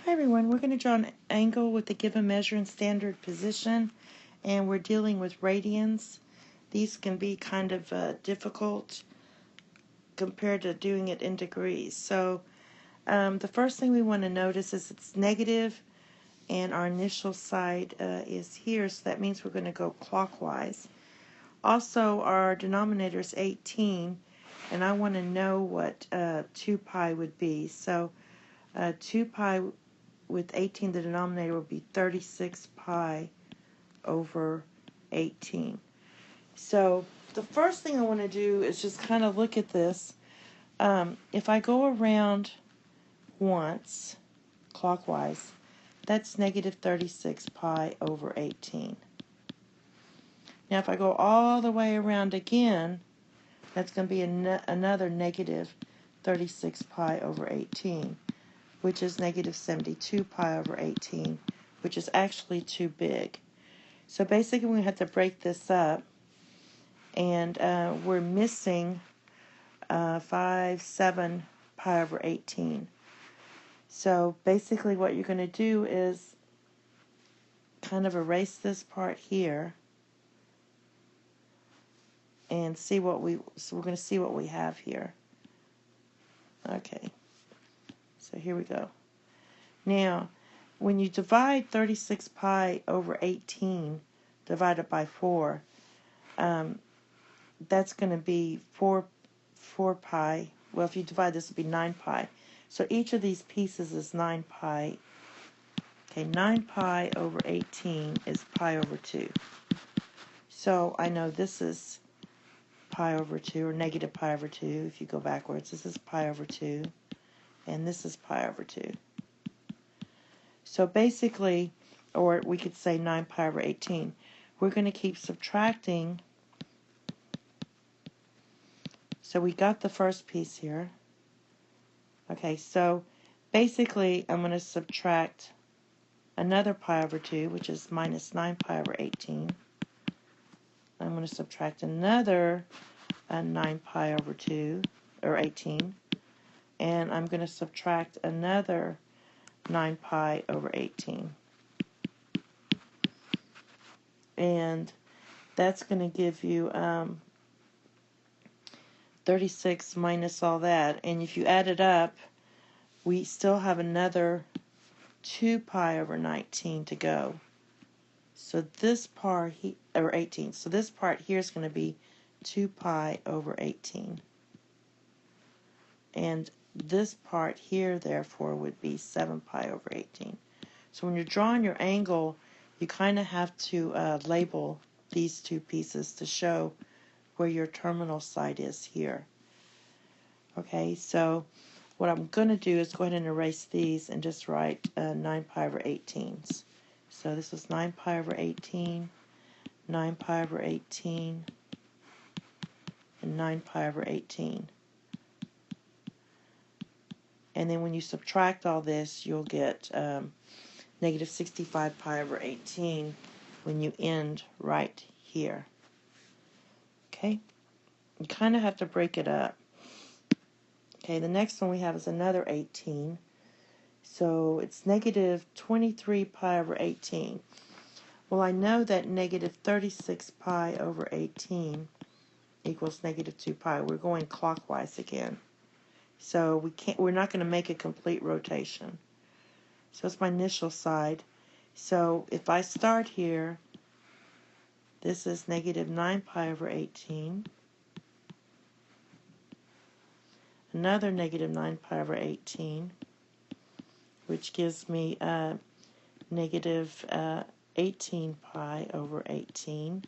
Hi everyone, we're going to draw an angle with the given measure and standard position, and we're dealing with radians. These can be kind of difficult compared to doing it in degrees. So the first thing we want to notice is it's negative and our initial side is here, so that means we're going to go clockwise. Also, our denominator is 18, and I want to know what 2 pi would be. So 2 pi with 18, the denominator will be 36 pi over 18. So the first thing I want to do is just kind of look at this. If I go around once, clockwise, that's negative 36 pi over 18. Now if I go all the way around again, that's going to be another negative 36 pi over 18. Which is negative 72 pi over 18, which is actually too big. So basically we have to break this up, and we're missing 7 pi over 18. So basically what you're going to do is kind of erase this part here and see what we're going to see what we have here. Okay. So here we go. Now, when you divide 36 pi over 18 divided by 4, that's going to be 4 pi. Well, if you divide this, it would be 9 pi. So each of these pieces is 9 pi. Okay, 9 pi over 18 is pi over 2. So I know this is pi over 2, or negative pi over 2 if you go backwards. This is pi over 2. And this is pi over 2. So basically, or we could say 9 pi over 18, we're going to keep subtracting. So we got the first piece here. Okay, so basically I'm going to subtract another pi over 2, which is minus 9 pi over 18. I'm going to subtract another 9 pi over 2, or 18. And I'm going to subtract another 9 pi over 18. And that's going to give you 36 minus all that. And if you add it up, we still have another 2 pi over 19 to go. So this part, or 18. So this part here is going to be 2 pi over 18. And this part here, therefore, would be 7 pi over 18. So when you're drawing your angle, you kind of have to label these two pieces to show where your terminal side is here. Okay, so what I'm going to do is go ahead and erase these and just write 9 pi over 18s. So this is 9 pi over 18, 9 pi over 18, and 9 pi over 18. And then when you subtract all this, you'll get negative 65 pi over 18 when you end right here. Okay? You kind of have to break it up. Okay, the next one we have is another 18. So it's negative 23 pi over 18. Well, I know that negative 36 pi over 18 equals negative 2 pi. We're going clockwise again. So we're not going to make a complete rotation. So it's my initial side. So if I start here, this is negative 9 pi over 18. Another negative 9 pi over 18, which gives me negative 18 pi over 18.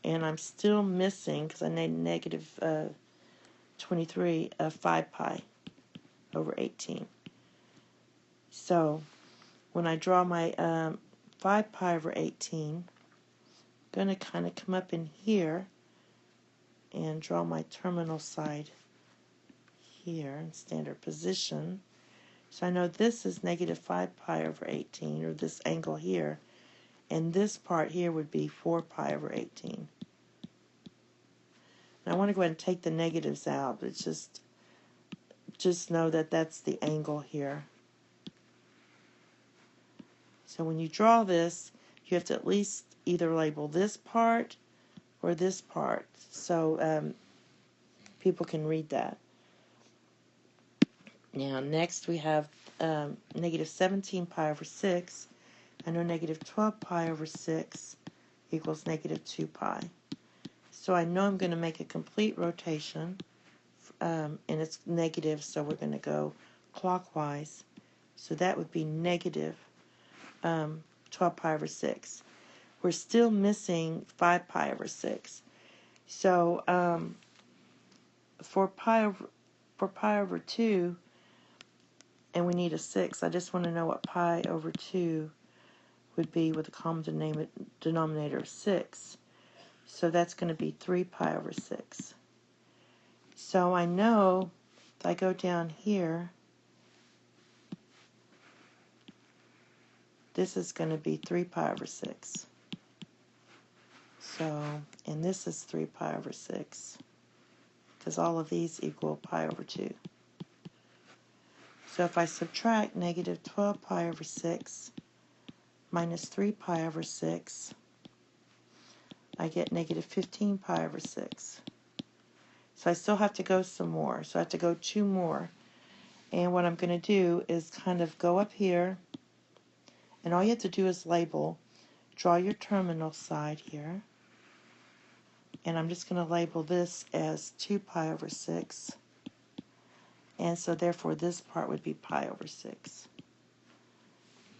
And I'm still missing, because I need negative 23, 5 pi over 18. So when I draw my 5 pi over 18, I'm going to kind of come up in here and draw my terminal side here in standard position. So I know this is negative 5 pi over 18, or this angle here, and this part here would be 4 pi over 18. And I want to go ahead and take the negatives out, but it's just know that that's the angle here. So when you draw this, you have to at least either label this part or this part so people can read that. Now next we have negative 17 pi over 6. I know negative 12 pi over 6 equals negative 2 pi. So I know I'm going to make a complete rotation, and it's negative, so we're going to go clockwise. So that would be negative 12 pi over 6. We're still missing 5 pi over 6. So for pi over 2, and we need a 6, I just want to know what pi over 2 would be with a common denominator of 6. So that's going to be 3 pi over 6. So I know if I go down here, this is going to be 3 pi over 6. So, and this is 3 pi over 6, because all of these equal pi over 2. So if I subtract negative 12 pi over 6 minus 3 pi over 6, I get negative 15 pi over 6. So I still have to go some more. So I have to go 2 more. And what I'm going to do is kind of go up here, and all you have to do is label, draw your terminal side here, and I'm just going to label this as 2 pi over 6, and so therefore this part would be pi over 6.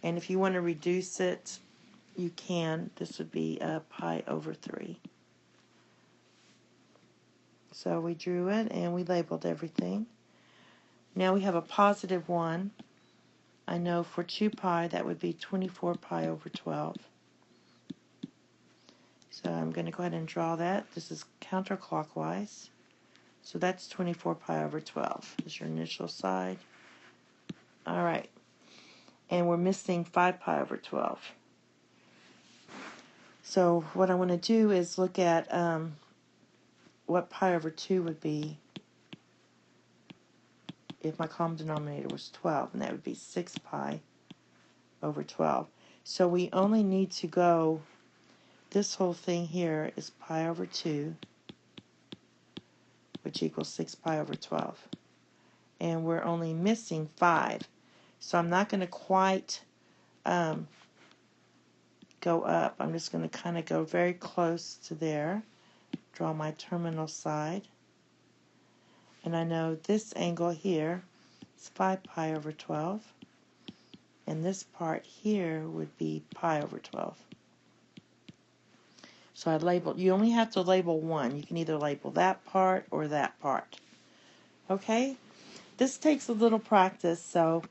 And if you want to reduce it, you can. This would be pi over 3. So we drew it and we labeled everything. Now we have a positive 1. I know for 2 pi that would be 24 pi over 12. So I'm going to go ahead and draw that. This is counterclockwise. So that's 24 pi over 12 is your initial side. All right. And we're missing 5 pi over 12. So what I want to do is look at what pi over 2 would be if my common denominator was 12, and that would be 6 pi over 12. So we only need to go, this whole thing here is pi over 2, which equals 6 pi over 12. And we're only missing 5. So I'm not going to quite go up. I'm just going to kind of go very close to there. Draw my terminal side. And I know this angle here is 5 pi over 12. And this part here would be pi over 12. So I labeled, you only have to label one. You can either label that part or that part. Okay? This takes a little practice, so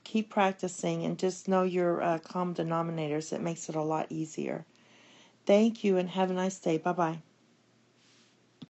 keep practicing and just know your common denominators. It makes it a lot easier. Thank you and have a nice day. Bye-bye.